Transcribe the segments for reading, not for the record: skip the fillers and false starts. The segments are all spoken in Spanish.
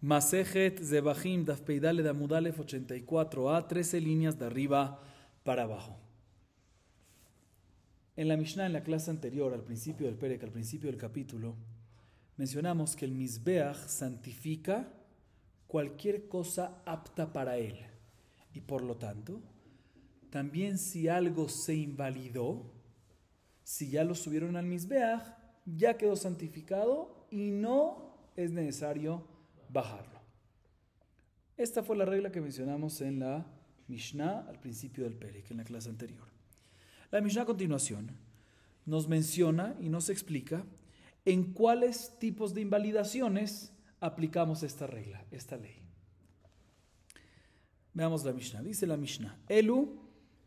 Masejet Zebahim Daf Peidale Amud Alef 84a, 13 líneas de arriba para abajo. En la Mishnah, en la clase anterior, al principio del Perek, al principio del capítulo, mencionamos que el Mizbeach santifica cualquier cosa apta para él. Y por lo tanto, también si algo se invalidó, si ya lo subieron al Mizbeach, ya quedó santificado y no es necesario bajarlo. Esta fue la regla que mencionamos en la Mishnah al principio del Perek, en la clase anterior. La Mishnah a continuación nos menciona y nos explica en cuáles tipos de invalidaciones aplicamos esta regla, esta ley. Veamos la Mishnah. Dice la Mishnah: Elu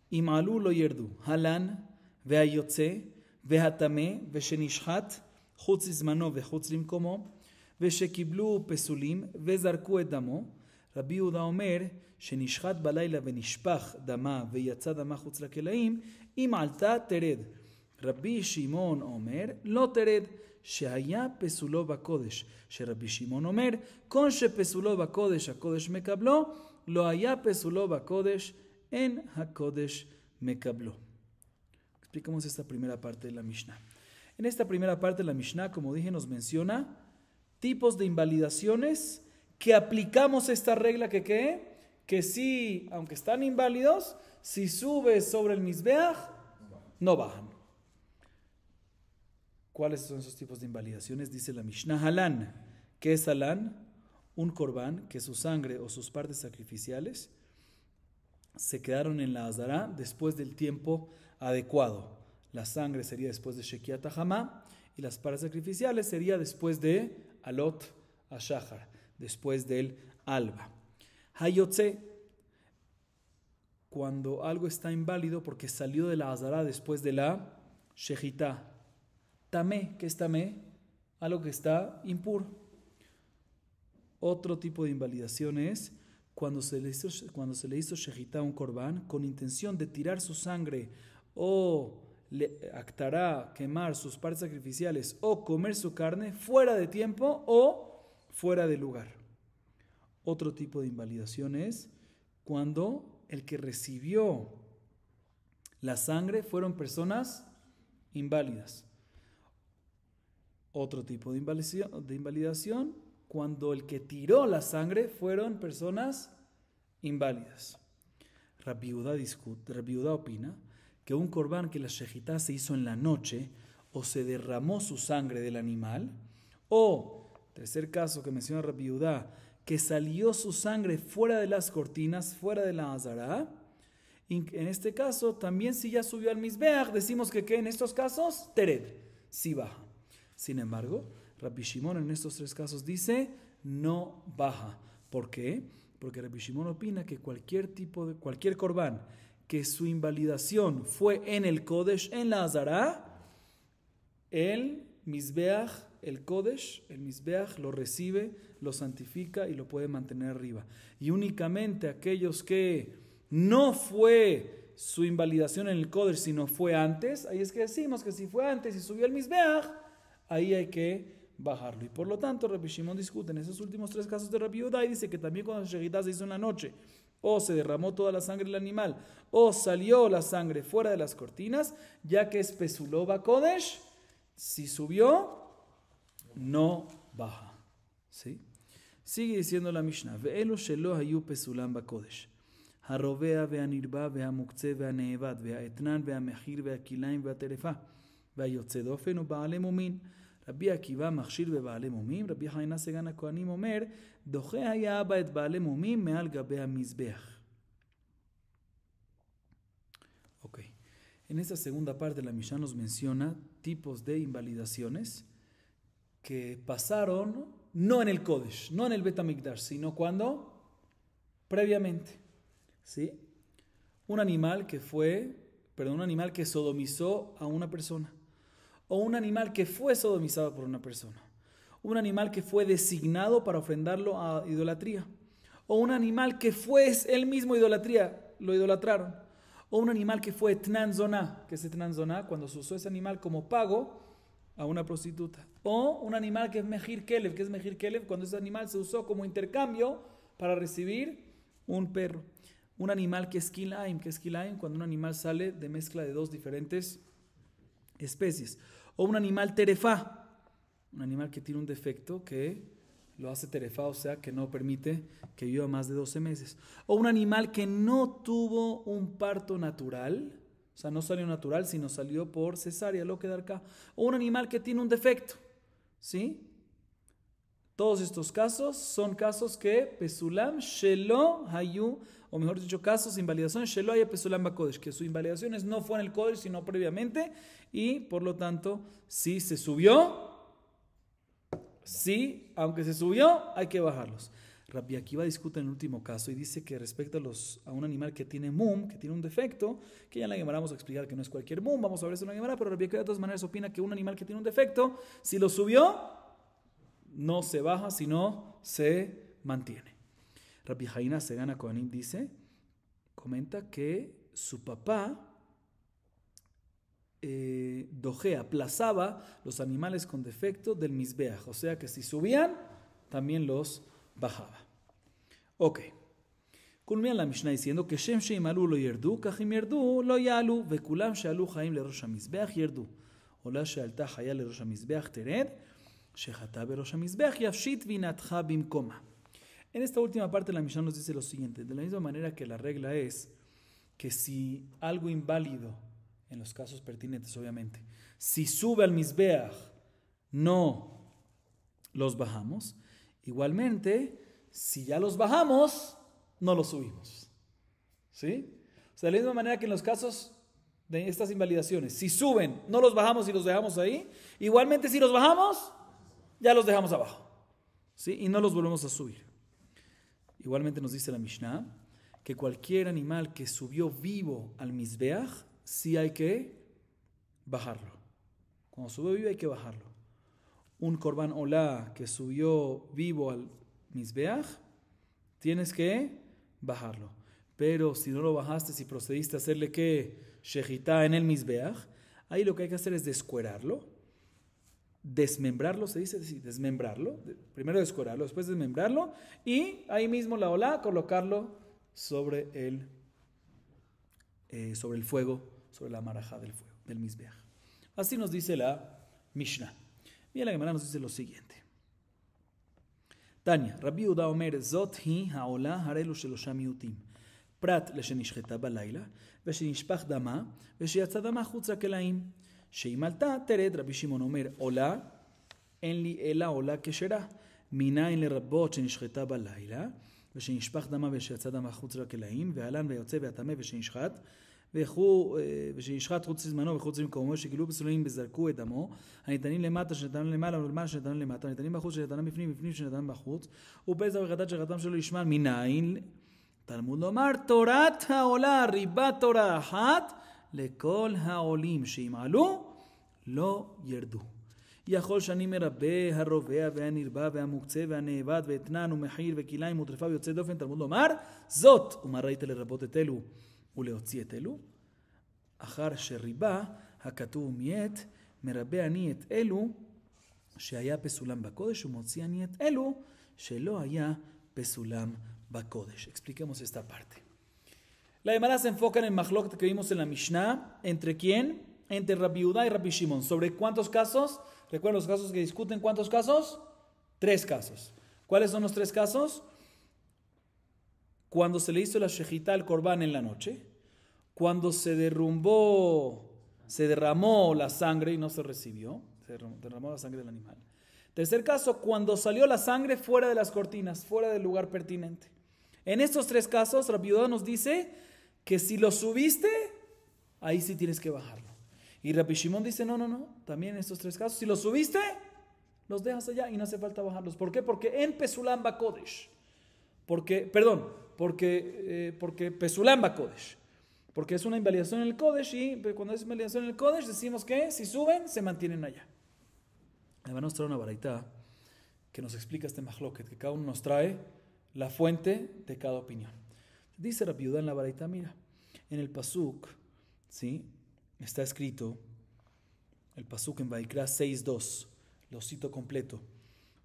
imalu lo yerdu halan ve'ayotze ve'hatame ve'shenishchat chutz zmano ve'chutz limkomo ve'shekiblu pesulim ve'zarku et damo. Rabbi Yehuda omer shenishchat balayla ve'nishpach dama ve'yatza dama chutz lakelaim im alta tered. Rabbi Shimon omer lo tered שהיה פסולו בקודש, שרבי שמעון אומר, כל שפסולו בקודש, הקודש מקבלו, לא היה פסולו בקודש, en HaKodesh מקבלו. Explicamos esta primera parte de la Mishnah. En esta primera parte de la Mishnah, como dije, nos menciona tipos de invalidaciones que aplicamos esta regla que sí, aunque están inválidos, si subes sobre el Mizbeach, no bajan. ¿Cuáles son esos tipos de invalidaciones? Dice la Mishnah: Halán. ¿Qué es halán? Un corbán que su sangre o sus partes sacrificiales se quedaron en la azara después del tiempo adecuado. La sangre sería después de Shekiat HaHamá y las partes sacrificiales sería después de Alot HaShachar, después del alba. Hayotze, cuando algo está inválido porque salió de la azara después de la Shechitá. Tamé, ¿qué es tamé? Algo que está impuro. Otro tipo de invalidación es cuando se le hizo shechitá a un corbán con intención de tirar su sangre o le actará quemar sus partes sacrificiales o comer su carne fuera de tiempo o fuera de lugar. Otro tipo de invalidación es cuando el que recibió la sangre fueron personas inválidas. Otro tipo de invalidación, cuando el que tiró la sangre fueron personas inválidas. Rabbi Yehuda opina que un corbán que la shechitá se hizo en la noche o se derramó su sangre del animal, o, tercer caso que menciona Rabbi Yehuda, que salió su sangre fuera de las cortinas, fuera de la azara, en este caso también si ya subió al Mizbeach, decimos que en estos casos, tered, si baja. Sin embargo, Rabbi Shimon en estos tres casos dice no baja. ¿Por qué? Porque Rabbi Shimon opina que cualquier corbán que su invalidación fue en el Kodesh, en la Azara, el Mizbeach, el Kodesh, el Mizbeach lo recibe, lo santifica y lo puede mantener arriba. Y únicamente aquellos que no fue su invalidación en el Kodesh, sino fue antes, ahí es que decimos que si fue antes y subió el Mizbeach, ahí hay que bajarlo. Y por lo tanto, Rabbi Shimon discute en esos últimos tres casos de Rabbi Yehuda y dice que también cuando la shechitá se hizo en la noche, o se derramó toda la sangre del animal, o salió la sangre fuera de las cortinas, ya que es Pesuló Bakodesh, si subió, no baja. ¿Sí? Sigue diciendo la Mishnah: Ve'elu shelo hayu pesulam bakodesh. Harovea ve'anirba ve'amukze ve'anevad ve'aetnan ve'amechir ve'akilaim ve'aterefa. והיוצא דופן הוא בעלי מומין. רבי עקיבא מכשיר בבעלי מומים, רבי חנינא סגן הכהנים אומר, דוחה היה אבא את בעלי מומים מעל גבי המזבח. Ok. En esta segunda parte la Mishnah nos menciona tipos de invalidaciones que pasaron no en el Kodesh, no en el Bet HaMikdash, sino cuando previamente. ¿Sí? Un animal que sodomizó a una persona. O un animal que fue sodomizado por una persona. Un animal que fue designado para ofrendarlo a idolatría. O un animal que fue él mismo idolatría, lo idolatraron. O un animal que fue etnan zoná, que es etnan zoná, cuando se usó ese animal como pago a una prostituta. O un animal que es Mejir Kelev. ¿Qué es Mejir Kelev? Cuando ese animal se usó como intercambio para recibir un perro. Un animal que es Kilaim. ¿Qué es Kilaim? Cuando un animal sale de mezcla de dos diferentes especies. O un animal terefá. Un animal que tiene un defecto que lo hace terefá, o sea, que no permite que viva más de 12 meses. O un animal que no tuvo un parto natural. O sea, no salió natural, sino salió por cesárea, lo que da acá. O un animal que tiene un defecto. ¿Sí? Todos estos casos son casos que Pesulam Shelo Hayu, o mejor dicho, casos de invalidación Shelo Haya Pesulam Bakodesh, que sus invalidaciones no fue en el Kodesh, sino previamente, y por lo tanto, si se subió, sí, aunque se subió, hay que bajarlos. Rabbi Akiva discute en el último caso y dice que respecto a un animal que tiene mum, que tiene un defecto, que ya en la Gemara vamos a explicar que no es cualquier mum, vamos a ver eso en la Gemara, pero Rabbi Akiva de todas maneras opina que un animal que tiene un defecto, si lo subió, no se baja, sino se mantiene. Rabbi Haina Segana Kohanim comenta que su papá dojea, aplazaba los animales con defecto del Mizbeach, o sea que si subían, también los bajaba. Ok. Culmina la Mishnah diciendo que Shem Sheimalu lo yerdu, Kachim yerdu lo yalu, Vekulam Shealu Chaim le Rosh HaMizbeach yerdu. Ola Shealta Chaya le Rosh HaMizbeach tered, Shechata be Rosh HaMizbeach yafshit vinatcha bimkoma. En esta última parte la Mishnah nos dice lo siguiente, de la misma manera que la regla es que si algo inválido, en los casos pertinentes obviamente, si sube al Mizbeach, no los bajamos. Igualmente, si ya los bajamos, no los subimos. ¿Sí? O sea, de la misma manera que en los casos de estas invalidaciones, si suben, no los bajamos y los dejamos ahí. Igualmente, si los bajamos, ya los dejamos abajo. ¿Sí? Y no los volvemos a subir. Igualmente nos dice la Mishnah que cualquier animal que subió vivo al Mizbeach, sí hay que bajarlo. Cuando subió vivo hay que bajarlo. Un Korban Olá que subió vivo al Mizbeach, tienes que bajarlo. Pero si no lo bajaste, si procediste a hacerle que Shejitá en el Mizbeach, ahí lo que hay que hacer es descuerarlo, desmembrarlo, se dice así, desmembrarlo, primero descuerarlo, después desmembrarlo, y ahí mismo la Olá colocarlo sobre el fuego, sobre la marajá del fuego, del Mizbeach. Así nos dice la Mishnah. Bien, la Gemara nos dice lo siguiente. Tania, Rabbi Yehuda Omer, Zot hi haola harelu shelosha miutim. Prat leshenishcheta balayla, veshenishpach dama, vesheyatza dama chutz hakelaim. Sheim alta tered Rabbi Shimon Omer, Ola, en li ela ola keshera. Minayin lerabot shenishcheta balayla, veshenishpach dama, vesheyatza dama chutz hakelaim, ve'alan ve'yotze ve'atame veshenishchat. ושנשחט חוץ לזמנו וחוץ למקומו שגילו פסולים וזרקו את דמו הניתנים למטה שנתנם למעלה ולמעלה שנתנם למטה הניתנים בחוץ שנתנם בפנים בפנים שנתנם בחוץ ופסח וחטאת שחטאתם שלו ישמע מנין תלמוד לומר תורת העולה ריבה תורה אחת לכל העולים שימעלו לא ירדו יכול שאני מרבה הרובע והנרבה והמוקצה והנאבד ואתנן ומחיר וכליים וטרפה ויוצא דופן תלמוד לומר זאת ומה ראית לרבות את אלו ולהוציא את אלו, אחר שריבה, הכתוב מיית, מרבה אני את אלו, שהיה פסולם בקודש, ומוציא אני את אלו, שלא היה פסולם בקודש. Expliquemos esta parte. La Gemara se enfoca en el machlok que vimos en la Mishnah, ¿entre quién? Entre Rabbi Yehuda y Rabbi Shimon. ¿Sobre cuántos casos? ¿Recuerdan los casos que discuten? ¿Cuántos casos? 3 casos. ¿Cuáles son los 3 casos? Cuando se le hizo la shejitá al Korban en la noche, cuando se derramó la sangre y no se recibió, se derramó la sangre del animal. Tercer caso, cuando salió la sangre fuera de las cortinas, fuera del lugar pertinente. En estos 3 casos, Rabbi Yehuda nos dice que si lo subiste, ahí sí tienes que bajarlo. Y Rabbi Shimon dice, no, también en estos 3 casos, si lo subiste, los dejas allá y no hace falta bajarlos. ¿Por qué? Porque en Pesulam Bakodesh. Porque Pesulam Bakodesh. Porque es una invalidación en el Kodesh y cuando es invalidación en el Kodesh decimos que si suben, se mantienen allá. Le van a mostrar una baraita que nos explica este mahloket, que cada uno nos trae la fuente de cada opinión. Dice Rabbi Yehuda en la baraita, mira, en el pasuk, ¿sí? Está escrito el pasuk en Vaikra 6.2, lo cito completo,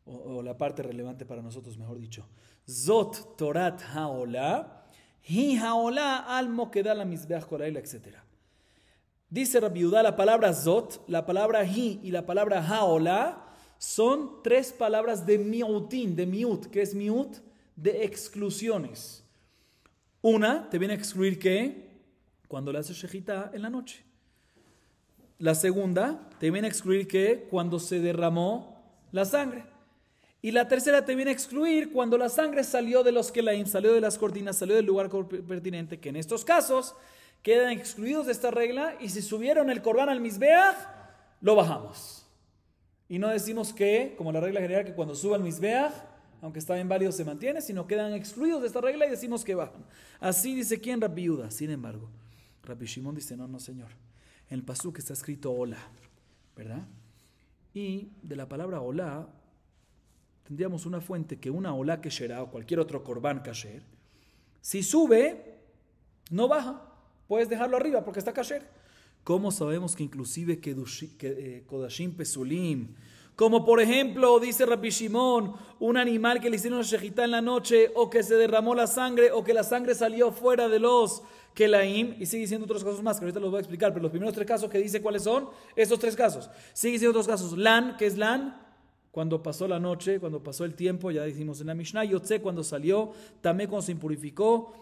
o la parte relevante para nosotros, mejor dicho. Zot Torat Haolah, Hi Haolah al Mokedá la Mizbeach Koraila, etc. Dice Rabbi Yehuda, la palabra Zot, la palabra Hi y la palabra Haolah son tres palabras de miutin, de miut. ¿Qué es miut? De exclusiones. Una te viene a excluir ¿qué? Cuando le haces shejitá en la noche. La segunda te viene a excluir ¿qué? Cuando se derramó la sangre. Y la tercera te viene a excluir cuando la sangre salió de los kelaim, salió de las cortinas, salió del lugar pertinente, que en estos casos quedan excluidos de esta regla, y si subieron el corbán al Mizbeach, lo bajamos. Y no decimos que, como la regla general, que cuando suba al Mizbeach, aunque está inválido, se mantiene, sino quedan excluidos de esta regla y decimos que bajan. Así dice ¿quién? Rabbi Yehuda. Sin embargo, Rabbi Shimon dice, no señor. En el pasuk está escrito hola, ¿verdad? Y de la palabra hola, tendríamos una fuente que una hola kesherá o cualquier otro corbán kasher, si sube, no baja. Puedes dejarlo arriba porque está kasher. ¿Cómo sabemos que inclusive kodashim pesulim, como por ejemplo, dice Rabbi Shimon, un animal que le hicieron una shejitá en la noche, o que se derramó la sangre, o que la sangre salió fuera de los kelaim, y sigue diciendo otros casos más, que ahorita los voy a explicar, pero los primeros tres casos que dice cuáles son, estos tres casos. Sigue diciendo otros casos. Lan, ¿qué es lan? Cuando pasó la noche, cuando pasó el tiempo, ya dijimos en la Mishnah. Yotze, cuando salió. Tamé, cuando se impurificó.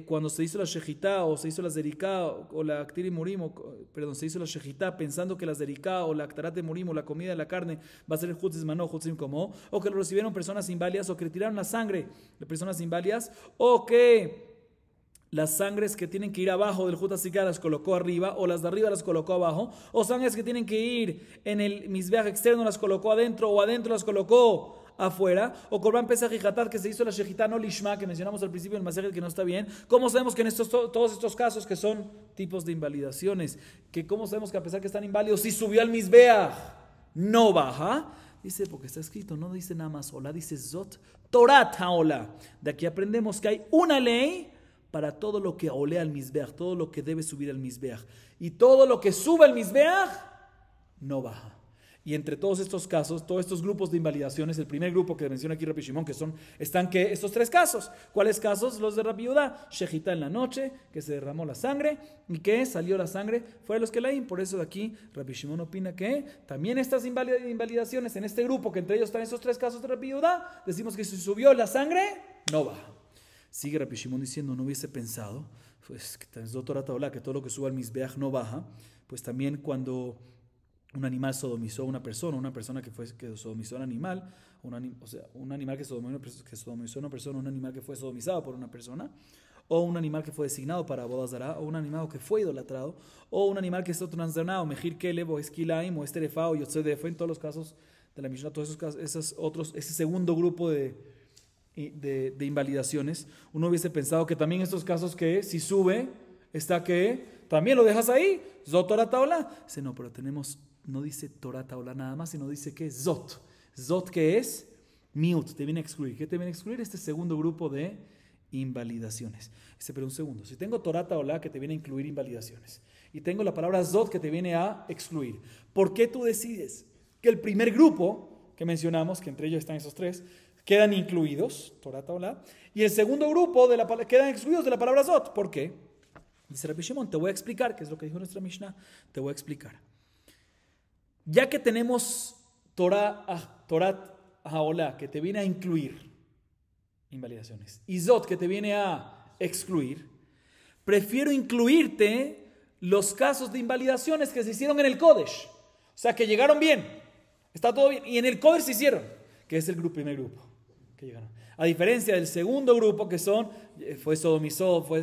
Cuando se hizo la shejitá o se hizo la zeriká o la aktiri murim, perdón, se hizo la shejitá pensando que la zeriká o la aktarat de murim o la comida de la carne va a ser el hutzim manó, hutzim como, o que lo recibieron personas inválidas, o que retiraron la sangre de personas inválidas, o que las sangres que tienen que ir abajo del Hutasika las colocó arriba, o las de arriba las colocó abajo, o sangres que tienen que ir en el Mizbeach externo las colocó adentro, o adentro las colocó afuera, o Korban Pesach y Hatat que se hizo la shejitá no lishma, que mencionamos al principio del Masechet que no está bien. ¿Cómo sabemos que en todos estos casos que son tipos de invalidaciones, que cómo sabemos que a pesar que están inválidos, si subió al Mizbeach no baja? Dice, porque está escrito, no dice nada más hola, dice Zot Torat Haolah. De aquí aprendemos que hay una ley para todo lo que olea al Mizbeach, todo lo que debe subir al Mizbeach, y todo lo que sube al Mizbeach no baja. Y entre todos estos casos, todos estos grupos de invalidaciones, el primer grupo que menciona aquí Rabbi Shimon, están estos tres casos. ¿Cuáles casos? Los de Rabbi Yehuda, shejitá en la noche, que se derramó la sangre, y que salió la sangre fuera de los kelaim. Por eso de aquí Rabbi Shimon opina que también estas invalidaciones en este grupo, que entre ellos están esos tres casos de Rabbi Yehuda, decimos que si subió la sangre, no baja. Sigue Rabbi Shimon diciendo, no hubiese pensado, pues que todo lo que suba al Mizbeach no baja, pues también cuando un animal sodomizó a una persona que sodomizó a un animal, un animal que sodomizó a una persona, un animal que fue sodomizado por una persona, o un animal que fue designado para bodas zará, o un animal que fue idolatrado, o un animal que es transdanado, mejir kelev, o esquilaim, o esterefa, o yotzedef, en todos los casos de la Mishnah, todos esos casos, ese segundo grupo de invalidaciones, uno hubiese pensado que también estos casos que si sube, está que también lo dejas ahí, Zot Torat Haolah. Dice, no, pero no dice Torat Haolah nada más, sino dice que Zot. Zot, que es miut, te viene a excluir. ¿Qué te viene a excluir? Este segundo grupo de invalidaciones. Dice, pero un segundo, si tengo Torat Haolah que te viene a incluir invalidaciones, y tengo la palabra Zot que te viene a excluir, ¿por qué tú decides que el primer grupo que mencionamos, que entre ellos están esos tres, quedan incluidos, Torat Haolah, y el segundo grupo quedan excluidos de la palabra Zot? ¿Por qué? Dice Rabbi Shimon, te voy a explicar, que es lo que dijo nuestra Mishnah, te voy a explicar. Ya que tenemos Torat Haolah, que te viene a incluir invalidaciones, y Zot, que te viene a excluir, prefiero incluirte los casos de invalidaciones que se hicieron en el Kodesh. O sea, que llegaron bien, está todo bien, y en el Kodesh se hicieron, que es el primer grupo que llegaron. A diferencia del segundo grupo, que fue sodomizado, fue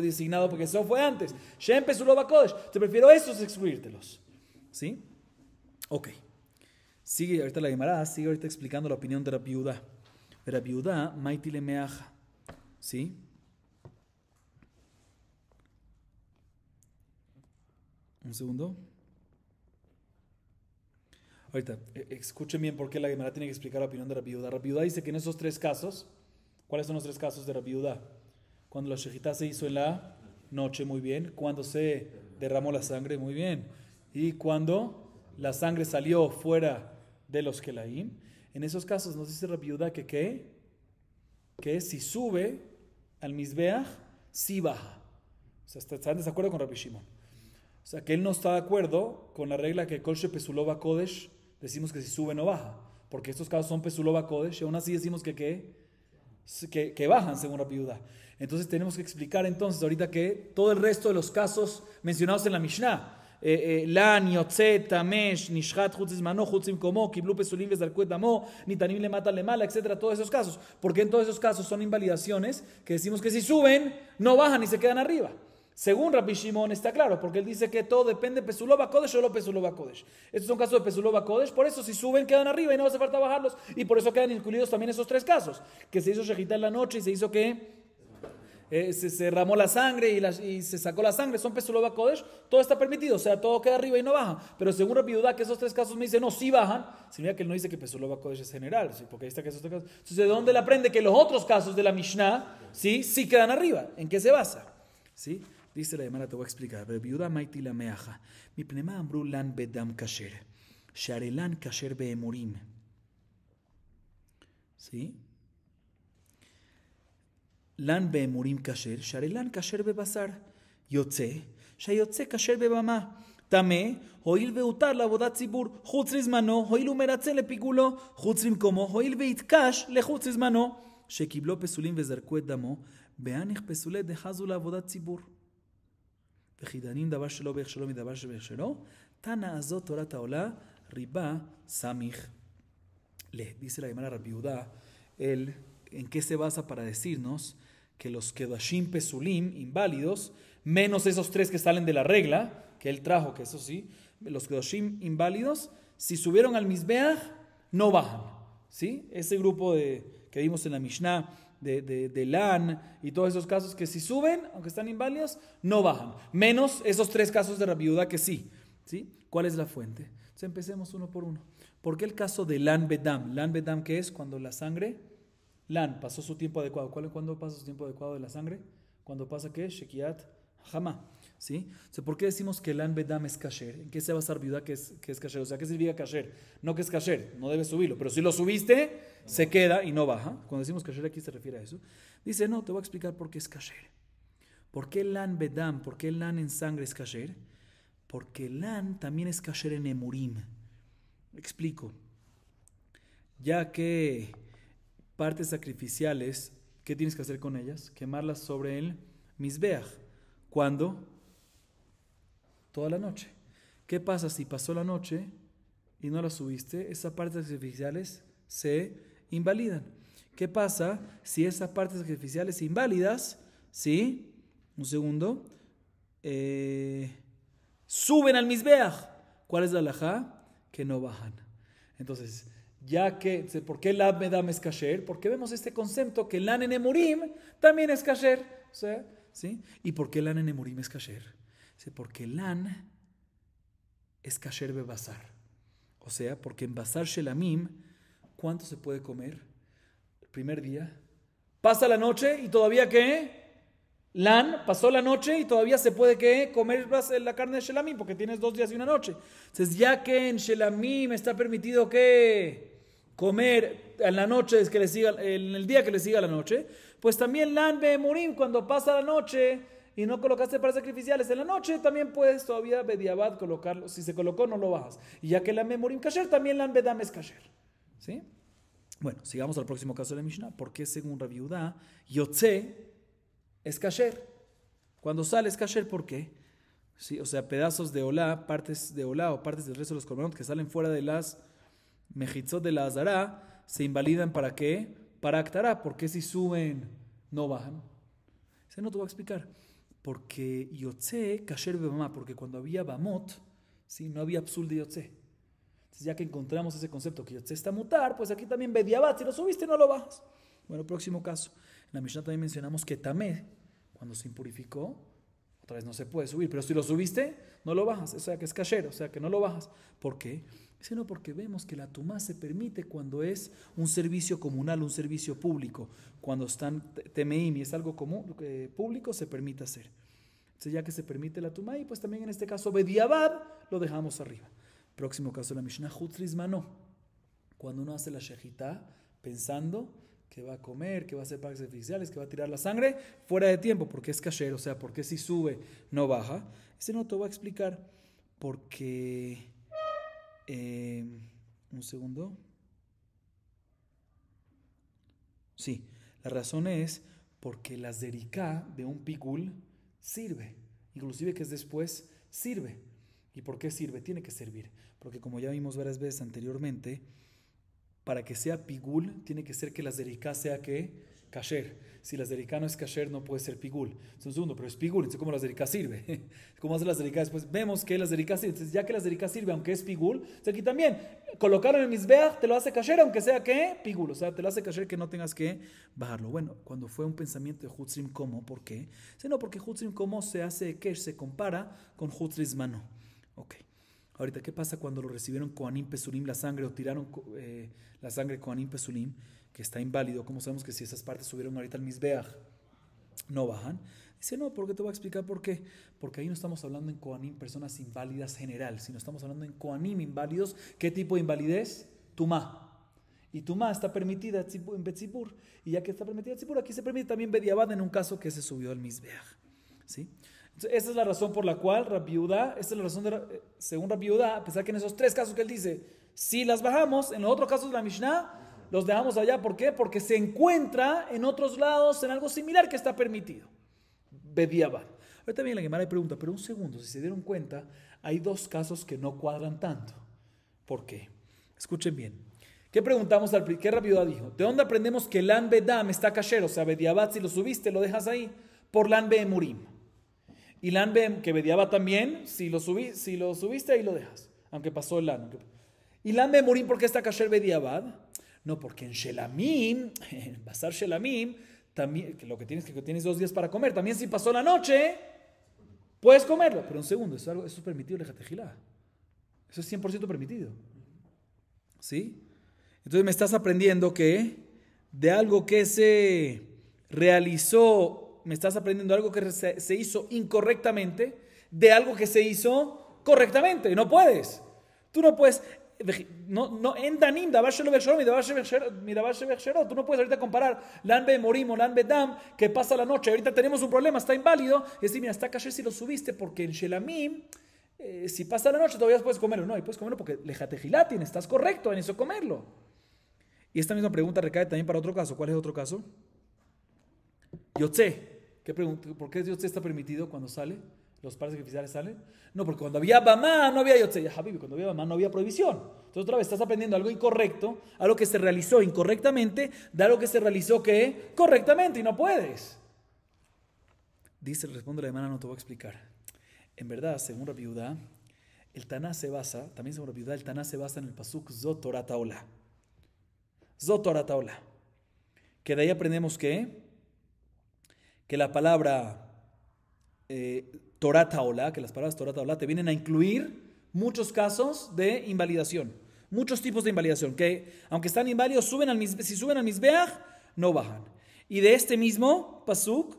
designado, porque eso fue antes. Shem Pesulo Bakodesh. Te prefiero esos excluírtelos. ¿Sí? Ok. Sigue ahorita la Gemara, sigue ahorita explicando la opinión de Rabbi Yehuda. Rabbi Yehuda, Maiti le meaja. ¿Sí? Un segundo. Ahorita, escuchen bien por qué la Gemara tiene que explicar la opinión de Rabbi Yehuda. Rabbi Yehuda dice que en esos tres casos, ¿cuáles son los tres casos de Rabbi Yehuda? Cuando la shejitá se hizo en la noche, muy bien. Cuando se derramó la sangre, muy bien. y cuando la sangre salió fuera de los Kelaim, en esos casos nos dice Rabbi Yehuda que si sube al Mizbeach, sí baja. O sea, ¿están de acuerdo con Rabbi Shimon? O sea, que él no está de acuerdo con la regla que Kol Shepesuló Kodesh, decimos que si sube no baja, porque estos casos son Pesuló Kodesh, y aún así decimos que bajan según Rabbi Yehuda. Entonces tenemos que explicar entonces ahorita que todo el resto de los casos mencionados en la Mishnah, Lan, Yotze, Tamesh, Nishhat, Chutzim Mano, Chutzim Komo, Kiblu Pesulim, Vezarkuet Damo, Nitanim le mata le mala, etcétera, todos esos casos. Porque en todos esos casos son invalidaciones que decimos que si suben, no bajan y se quedan arriba. Según Rabbi Shimon está claro, porque él dice que todo depende de Pesuló Kodesh o no Pesuló Kodesh. Estos son casos de Pesuló Kodesh, por eso si suben quedan arriba y no hace falta bajarlos, y por eso quedan incluidos también esos tres casos, que se hizo shejitá en la noche y se hizo que se derramó la sangre y se sacó la sangre, son Pesuló Kodesh, todo está permitido, o sea, todo queda arriba y no baja. Pero según Rabbi Yehuda, que esos tres casos me dicen, no, sí bajan, significa que él no dice que Pesuló Kodesh es general, ¿sí? Porque ahí está que esos tres casos. Entonces, ¿de dónde él aprende que los otros casos de la Mishnah, sí quedan arriba? ¿En qué se basa? ¿Sí? Dice la Gemara, te voy a explicar. Rabbi Yehuda maiti la meaja. Mi pnema amru lan bedam kasher. Sharelan kasher beemurim. ¿Sí? Lan beemurim kasher. Sharelan kasher bebasar. Yotze. Shayotze kasher bebama. Tame. Hoil beutar la bodat zibur. Chutzriz mano. Hoil umeratze le pigulo. Chutzrim como. Hoil beitkash le chutzriz mano. Shekiblo pesulim vezarkuet damo. Beanich pesulet dejazu la bodat zibur. וחידנים דבר שלו באיך שלו מדבר שבאיך שלו, תנא הזאת תורת העולה, ריבה סמיך לה. Dice la Gemara Rabbi Yehuda, él, ¿en qué se basa para decirnos que los Kedoshim Pesulim, inválidos, menos esos tres que salen de la regla, que él trajo, que eso sí, los Kedoshim inválidos, si subieron al Mizbeach, no bajan, ¿sí? Ese grupo que vimos en la Mishnah, de Lan y todos esos casos que si suben, aunque están inválidos, no bajan. Menos esos tres casos de Rabbi Yehuda que sí. ¿Sí? ¿Cuál es la fuente? Entonces empecemos uno por uno. ¿Por qué el caso de Lan Bedam? Lan Bedam, ¿qué es? Cuando la sangre, Lan, pasó su tiempo adecuado. ¿Cuándo pasa su tiempo adecuado de la sangre? Cuando pasa, ¿qué? Shekiat Hama. ¿Sí? O sea, ¿por qué decimos que Lan Bedam es kasher? ¿En qué se basa Rabbi Yehuda que es kasher? O sea, ¿qué significa kasher? No que es kasher, no debes subirlo, pero si lo subiste, se queda y no baja. Cuando decimos kasher aquí se refiere a eso. Dice, no, te voy a explicar por qué es kasher. ¿Por qué Lan Bedam? ¿Por qué Lan en sangre es kasher? Porque Lan también es kasher en emurim. Explico. Ya que partes sacrificiales, ¿qué tienes que hacer con ellas? Quemarlas sobre el Mizbeach. ¿Cuándo? Toda la noche. ¿Qué pasa si pasó la noche y no las subiste? Esas partes sacrificiales se invalidan. ¿Qué pasa si esas partes sacrificiales inválidas, ¿sí? Un segundo, suben al Mizbeach? ¿Cuál es la halajá? Que no bajan. Entonces, ya que, ¿por qué Lan Bedam es kasher? Porque vemos este concepto que Lan en emurim también es kasher. O sea, ¿sí? ¿Y por qué Lan en emurim es kasher? Porque Lan es kasher bebasar. O sea, porque en basar shelamim, ¿cuánto se puede comer? El primer día. Pasa la noche y todavía ¿qué? Lan, pasó la noche y todavía se puede ¿qué? Comer la carne de shelamim porque tienes 2 días y una noche. Entonces, ya que en shelamim está permitido ¿qué? Comer en la noche, en el día que le siga la noche, pues también Lan beemurim, cuando pasa la noche y no colocaste para sacrificiales en la noche, también puedes todavía bediabad colocarlo. Si se colocó, no lo bajas. Y ya que Lan beemurim kasher, también Lan bedam es kasher. ¿Sí? Bueno, sigamos al próximo caso de la Mishnah. ¿Por qué según Rabbi Yehuda, Yotze es kasher? Cuando sale es kasher, ¿por qué? ¿Sí? O sea, pedazos de olá, partes de olá o partes del resto de los korbanot que salen fuera de las mejitzot de la azará, se invalidan ¿para qué? Para aktará. ¿Por qué si suben no bajan? Ese no te voy a explicar. Porque Yotze, kasher bebamá, porque cuando había bamot, ¿sí? No había psul de Yotze. Entonces, ya que encontramos ese concepto que Yotze está mutar, pues aquí también bediabat, si lo subiste no lo bajas. Bueno, próximo caso. En la Mishnah también mencionamos que tamé, cuando se impurificó, otra vez no se puede subir, pero si lo subiste, no lo bajas. O sea que es kasher, o sea que no lo bajas. ¿Por qué? Sino porque vemos que la tumá se permite cuando es un servicio comunal, un servicio público. Cuando están temeim y es algo común, público, se permite hacer. Entonces, ya que se permite la tumá, y pues también en este caso, bediabad, lo dejamos arriba. Próximo caso de la Mishnah, hutzris mano. Cuando uno hace la shejitá, pensando que va a comer, que va a hacer pagos artificiales, que va a tirar la sangre, fuera de tiempo, porque es kasher, o sea, porque si sube, no baja. Ese no te voy a explicar, porque... un segundo. Sí, la razón es porque la zeriká de un pigul sirve, inclusive que es después, sirve. ¿Y por qué sirve? Tiene que servir, porque como ya vimos varias veces anteriormente, para que sea pigul, tiene que ser que la zeriká sea que kasher. Si la zeriká no es kasher, no puede ser pigul. Es un segundo, pero es pigul, entonces ¿cómo la zeriká sirve? ¿Cómo hace la zeriká? Después vemos que la zeriká sirve. Entonces, ya que la zeriká sirve, aunque es pigul, entonces aquí también, colocarlo en el mizbeach te lo hace kasher, aunque sea que pigul, o sea, te lo hace kasher que no tengas que bajarlo. Bueno, cuando fue un pensamiento de Hutzrim, ¿cómo? ¿Por qué? No, porque Hutzrim, ¿cómo se hace que se compara con Hutzris mano? Ok. Ahorita, ¿qué pasa cuando lo recibieron Kohanim Pesulim la sangre o tiraron la sangre Kohanim Pesulim, que está inválido? ¿Cómo sabemos que si esas partes subieron ahorita al Mizbeach no bajan? Dice, no, porque te voy a explicar por qué. Porque ahí no estamos hablando en Kohanim, personas inválidas general, sino estamos hablando en Kohanim inválidos. ¿Qué tipo de invalidez? Tumá. Y Tumá está permitida en Betzibur. Y ya que está permitida en Betzibur, aquí se permite también Bediabad en un caso que se subió al Mizbeach. ¿Sí? Esa es la razón por la cual Rabbi Yehuda, según Rabbi Yehuda, a pesar que en esos tres casos que él dice, si las bajamos, en los otros casos de la Mishnah, los dejamos allá. ¿Por qué? Porque se encuentra en otros lados en algo similar que está permitido. Bediabad. Ahorita viene la Gemara y pregunta, pero un segundo, si se dieron cuenta, hay dos casos que no cuadran tanto. ¿Por qué? Escuchen bien. ¿Qué preguntamos qué Rabbi Yehuda dijo? ¿De dónde aprendemos que el Lan Bedam está kasher? O sea, Bediabad, si lo subiste, lo dejas ahí. Por Lan Beemurim. Y Lan Beem, que Bediabad también, si lo subiste, ahí lo dejas. Aunque pasó el Lan. Y Lan Beemurim, ¿por qué está kasher Bediabad? No, porque en Shelamim, en Basar Shelamim, también, que tienes 2 días para comer. También si pasó la noche, puedes comerlo. Pero un segundo, eso es permitido, lejatejilá. Eso es 100% permitido. ¿Sí? Entonces me estás aprendiendo que de algo que se realizó, me estás aprendiendo algo que se hizo incorrectamente, de algo que se hizo correctamente. No puedes. Tú no puedes. No, en Danim, Davar Shelo Bechorot, Davar Shelo Bechorot. Tú no puedes ahorita comparar Lan Beemurim o Lan Bedam, que pasa la noche. Ahorita tenemos un problema, está inválido. Y decir, mira, está kasher si lo subiste, porque en Shelamim, si pasa la noche, todavía puedes comerlo. No, y puedes comerlo porque lejatejilatin, estás correcto en eso comerlo. Y esta misma pregunta recae también para otro caso. ¿Cuál es otro caso? Yotze. ¿Por qué Yotze está permitido cuando sale? ¿Los pares sacrificiales salen? No, porque cuando había Bamá no había Yotze. Ya, Habibi, cuando había Bamá no había prohibición. Entonces otra vez estás aprendiendo algo incorrecto, algo que se realizó incorrectamente, de algo que se realizó ¿qué? Correctamente, y no puedes. Responde la hermana, no te voy a explicar. En verdad, según Rabbi Yehuda, el Taná se basa, también según Rabbi Yehuda, el Taná se basa en el pasuk Zot Torah Ta'olah. Zot Torah Ta'olah. Que de ahí aprendemos que la palabra Torah Ta'olah, que las palabras Torah Ta'olah te vienen a incluir muchos casos de invalidación, muchos tipos de invalidación, que aunque están inválidos, si suben al Mizbeach, no bajan. Y de este mismo pasuk,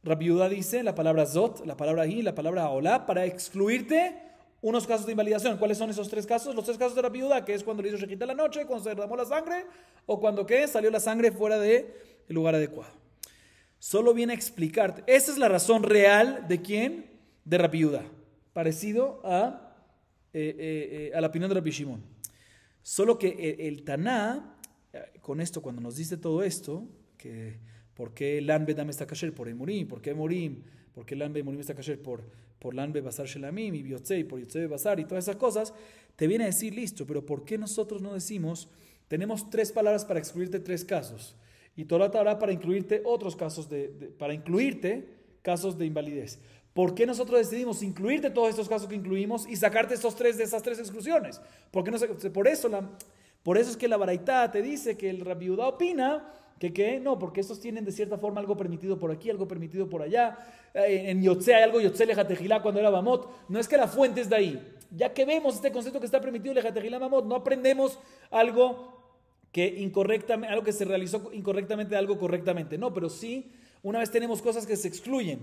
Rabbi Yehuda dice la palabra Zot, la palabra Hi, la palabra Ta'olah, para excluirte unos casos de invalidación. ¿Cuáles son esos 3 casos? Los 3 casos de Rabbi Yehuda, que es cuando le hizo shejitá la noche, cuando se derramó la sangre, o cuando salió la sangre fuera del lugar adecuado. Solo viene a explicarte. Esa es la razón real de ¿quién? De Rabbi Yehuda. Parecido a la opinión de Rabbi Shimon. Solo que el Taná, con esto, cuando nos dice todo esto, que ¿por qué Lan Bedam está kasher? Por Emurim. ¿Por qué Emurim? ¿Por qué Lan Beemurim está kasher? Por Lan Be Basar Shelamim y Biotzei, por Yotzei Basar y todas esas cosas, te viene a decir, listo, pero ¿por qué nosotros no decimos, tenemos 3 palabras para excluirte 3 casos? Y Torah Ta'olah para incluirte otros casos para incluirte casos de invalidez. ¿Por qué nosotros decidimos incluirte todos estos casos que incluimos y sacarte esas 3 exclusiones? Por eso es que la Baraitá te dice que el Rabbi Yehuda opina que no, porque estos tienen de cierta forma algo permitido por aquí, algo permitido por allá. En Yotze hay algo, Yotze lejatejilá cuando era Bamot. No es que la fuente es de ahí. Ya que vemos este concepto que está permitido lejatejilá Bamot, no aprendemos algo algo que se realizó incorrectamente, algo correctamente. No, pero sí, una vez tenemos cosas que se excluyen.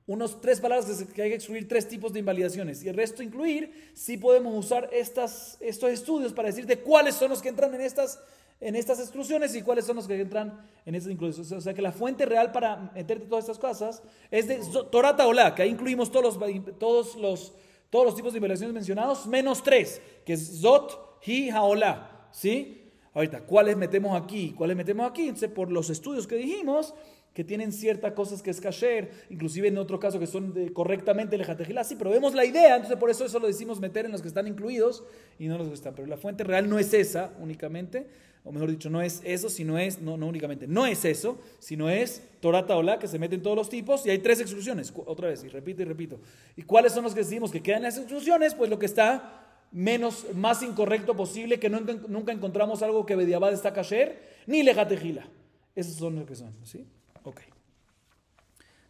unos 3 palabras que hay que excluir 3 tipos de invalidaciones. Y el resto incluir, sí podemos usar estos estudios para decirte cuáles son los que entran en estas exclusiones y cuáles son los que entran en estas inclusiones. O sea que la fuente real para meterte todas estas cosas es de Torah Ta'olá, que ahí incluimos todos los tipos de invalidaciones mencionados, menos 3, que es Zot, Hi, Haolá. ¿Sí? Ahorita, ¿cuáles metemos aquí? Entonces, por los estudios que dijimos, que tienen ciertas cosas que es kasher, inclusive en otro caso que son correctamente lejatejilá, sí, pero vemos la idea, entonces por eso lo decimos meter en los que están incluidos y no los que están. Pero la fuente real no es esa únicamente, o mejor dicho, no es eso, sino es, no únicamente, no es eso, sino es Torah Ta'olá, que se mete en todos los tipos, y hay 3 exclusiones, otra vez, y repito. ¿Y cuáles son los que decimos que quedan en las exclusiones? Pues lo que está más incorrecto posible, que nunca encontramos algo que bediabad está kasher, ni lejatejilá. Esos son los que son, ¿sí? Ok.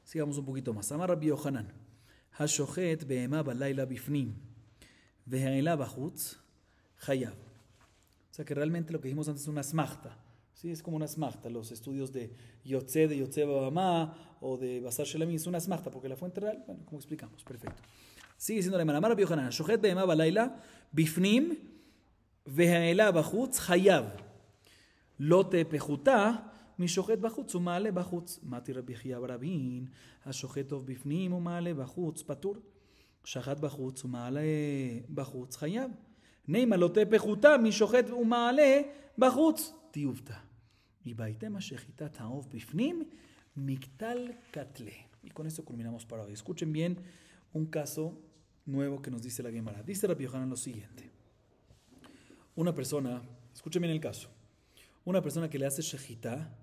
Sigamos un poquito más. Amar Rabbi Yohanan. Hashochet be'ema balayla bifnim. Ve'ela bachutz chayav. O sea que realmente lo que dijimos antes es una smachta. ¿Sí? Es como una smachta. Los estudios de Yotze Babamá o de Basar Shelami es una smachta, porque la fuente real, bueno, como explicamos, perfecto. Sigue diciendo la hermana. Amar Rabbi Yohanan. Hashochet be'ema balayla bifnim. Ve'ela bachutz chayav. Lote pechuta. משוחט בחוץ ומעלה בחוץ. מתי רבי חייא ברבין, השוחט טוב בפנים ומעלה בחוץ, פטור. שחט בחוץ ומעלה בחוץ, חייב. נימה לא תפחותה משוחט ומעלה בחוץ, תיובתא. Y בהתאם השחיטת העוף בפנים, מקטל קטלה. Y con esto culminamos para hoy. Escuchen bien un caso nuevo que nos dice la Gemara. Dice Rabbi Yohanan lo siguiente. Una persona, escuchen bien el caso. Una persona que le hace shejitá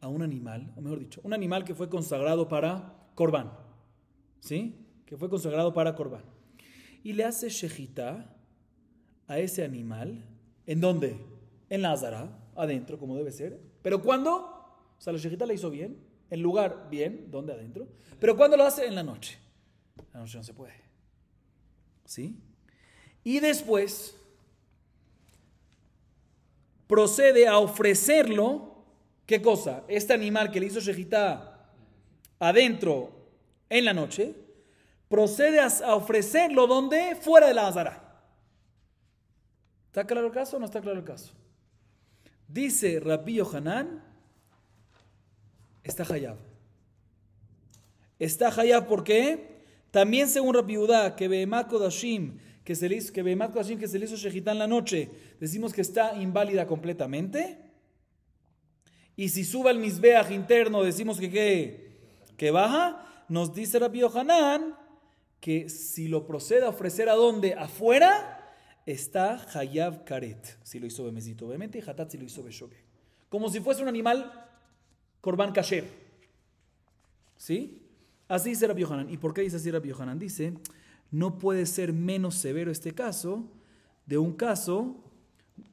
a un animal, o mejor dicho, un animal que fue consagrado para Corbán, ¿sí? Que fue consagrado para Corbán. Y le hace shejitá a ese animal, ¿en dónde? En la azara, adentro, como debe ser. ¿Pero cuándo? O sea, la shejitá la hizo bien, en lugar bien, ¿dónde? Adentro. ¿Pero cuándo lo hace? En la noche. La noche no se puede. ¿Sí? Y después procede a ofrecerlo, ¿qué cosa? Este animal que le hizo shejitá adentro en la noche, procede a ofrecerlo ¿dónde? Fuera de la azara. ¿Está claro el caso o no está claro el caso? Dice Rabbi Yohanan, está hayab. Está hayab, ¿por qué? También según Rabbi Yudá, que Behemat Kodashim, que se le hizo shejitá en la noche, decimos que está inválida completamente. Y si sube al mizbeach interno, decimos que baja. Nos dice Rabbi Yohanan que si lo procede a ofrecer a dónde, afuera, está hayav karet, si lo hizo bemezito, obviamente, y hatat si lo hizo beshogeg. Como si fuese un animal korban kasher. ¿Sí? Así dice Rabbi Yohanan. ¿Y por qué dice así Rabbi Yohanan? Dice, no puede ser menos severo este caso de un caso,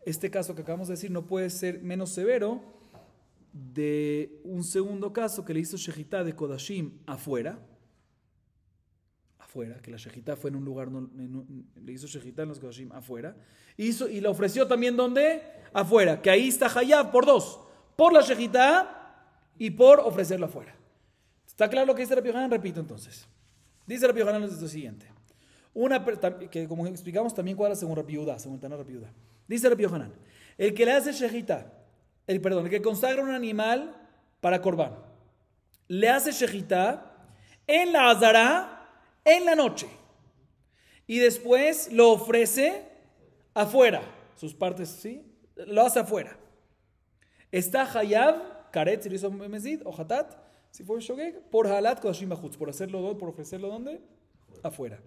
este caso que acabamos de decir no puede ser menos severo de un segundo caso que le hizo shejitá de Kodashim afuera, que la shejitá fue en un lugar, le hizo shejitá en los Kodashim afuera, y la ofreció también ¿dónde? Afuera, que ahí está hayab por 2, por la shejitá y por ofrecerlo afuera. ¿Está claro lo que dice Rabbi Yohanan? Repito entonces. Dice Rabbi Yohanan lo siguiente. Que como explicamos también cuadra según Rabbi Yudá, según Taná Rabbi Yudá. Dice Rabbi Yohanan, el que le hace shejitá, el que consagra un animal para Corbán, le hace shejitá en la azara en la noche y después lo ofrece afuera, sus partes, ¿sí? Lo hace afuera. Está hayab, karet, si lo hizo mezid, o hatat, si fue shogeg, por halat kodashim bachutz, por ofrecerlo ¿dónde? Afuera.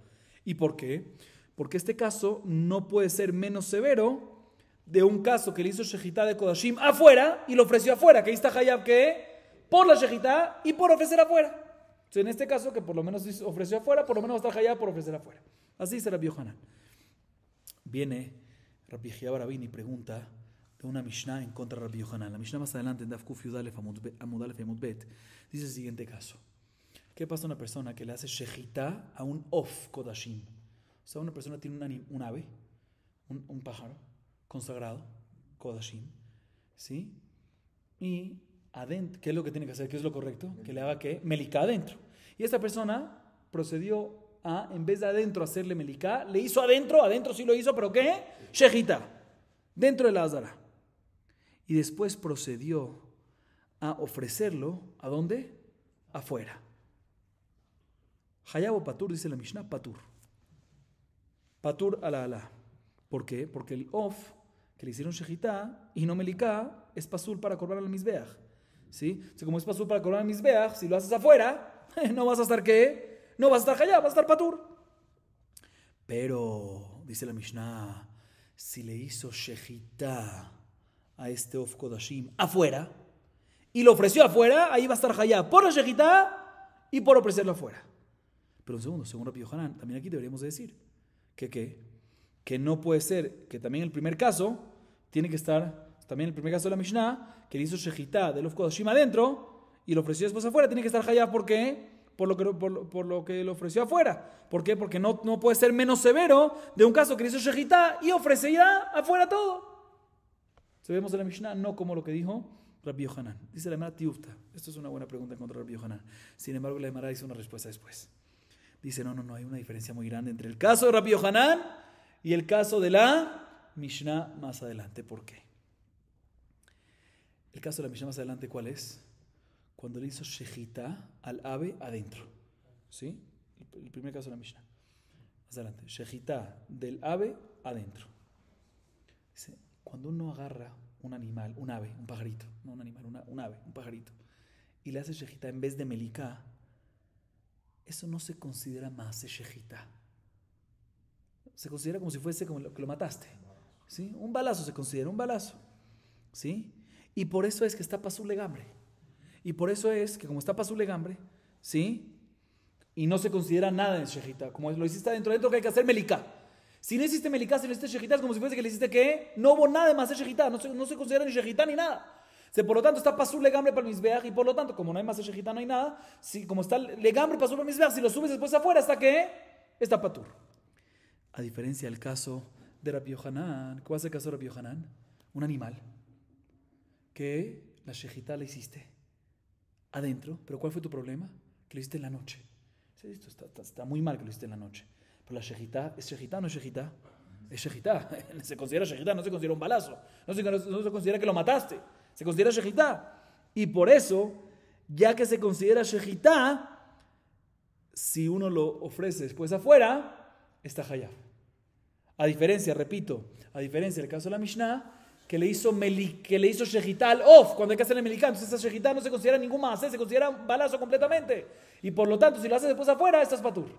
¿Y por qué? Porque este caso no puede ser menos severo de un caso que le hizo shejitá de Kodashim afuera y lo ofreció afuera, que ahí está hayab que por la shejitá y por ofrecer afuera. Entonces, en este caso que por lo menos ofreció afuera, por lo menos está hayab por ofrecer afuera. Así dice Rabbi Yohanan. Viene Rabbi Xiá Barabín y pregunta de una Mishnah en contra de Rabbi Yohanan. La Mishnah más adelante en Daf Kuf Yud Alef Amud Alef Amud Bet dice el siguiente caso. ¿Qué pasa a una persona que le hace shejitá a un of Kodashim? O sea, una persona tiene un ave, un pájaro consagrado, Kodashim, ¿sí? Y adentro, ¿qué es lo que tiene que hacer? ¿Qué es lo correcto? Que le haga ¿qué? Melicá adentro. Y esta persona procedió a, en vez de adentro hacerle meliká, le hizo adentro sí lo hizo, pero ¿qué? Shejita, dentro de la azara. Y después procedió a ofrecerlo, ¿a dónde? Afuera. Hayab o patur, dice la Mishnah, patur. Patur ala ala. ¿Por qué? Porque el of que le hicieron shejitá y no meliká es pasul para corbar al mizbeach. ¿Sí? O sea, como es pasul para corbar al mizbeach, si lo haces afuera, no vas a estar ¿qué? No vas a estar hayab, vas a estar patur. Pero, dice la Mishnah, si le hizo shejitá a este of kodashim afuera y lo ofreció afuera, ahí va a estar hayab por la shejitá y por ofrecerlo afuera. Pero un segundo, según Rabbi Yohanan, también aquí deberíamos de decir que no puede ser, que también el primer caso tiene que estar, también el primer caso de la Mishnah, que le hizo shejitá del of kodashim adentro y lo ofreció después afuera, tiene que estar hayab. ¿Por qué? Por lo que lo ofreció afuera. ¿Por qué? Porque no puede ser menos severo de un caso que le hizo shejitá y ofrece ya afuera todo. Si vemos en la Mishnah, no como lo que dijo Rabbi Yohanan. Dice la Gemara Tiufta. Esto es una buena pregunta contra Rabbi Yohanan. Sin embargo, la Gemara dice una respuesta después. Dice, no, hay una diferencia muy grande entre el caso de Rabbi Yohanan y el caso de la Mishnah más adelante. ¿Por qué? El caso de la Mishnah más adelante, ¿cuál es? Cuando le hizo shejitá al ave adentro. ¿Sí? El primer caso de la Mishnah. Más adelante. Shejitá del ave adentro. Dice, cuando uno agarra un animal, un ave, un pajarito, no un animal, un ave, un pajarito, y le hace shejitá en vez de meliká, eso no se considera más shejitá. Se considera como si fuese como que lo mataste. ¿Sí? Un balazo se considera un balazo. ¿Sí? Y por eso es que está pasul legambre. Y por eso es que como está pasul legambre, ¿sí? Y no se considera nada en shejitá. Como lo hiciste adentro que hay que hacer meliká. Si no hiciste meliká, si no hiciste shejitá, es como si fuese que le hiciste ¿qué? No hubo nada de más de shejitá. No se considera ni shejitá ni nada. O sea, por lo tanto, está pasul legambre para el mizbeach. Y por lo tanto, como no hay más de shejitá, no hay nada. Si, como está legambre pasul para el mizbeach, si lo subes después afuera, ¿está qué? Está patur. A diferencia del caso de Rabbi Yohanan. ¿Cuál es el caso de Rabbi Yohanan? Un animal que la shejitá la hiciste adentro, pero ¿cuál fue tu problema? Que lo hiciste en la noche. Está muy mal que lo hiciste en la noche. Pero la shejitá, ¿es shejitá o no es shejitá? Es shejitá. Se considera shejitá, no se considera un balazo. No se considera que lo mataste. Se considera shejitá. Y por eso, ya que se considera shejitá, si uno lo ofrece después afuera, está hayab. A diferencia del caso de la Mishnah, que le hizo shejitá al of, cuando hay que hacerle meliká. Entonces esa shejitá no se considera ningún más, se considera un balazo completamente. Y por lo tanto, si lo haces después afuera, estás patur.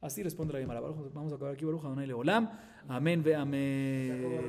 Así responde la Gemara. Vamos a acabar aquí, Baruch Adonai Leolam. Amén ve amén.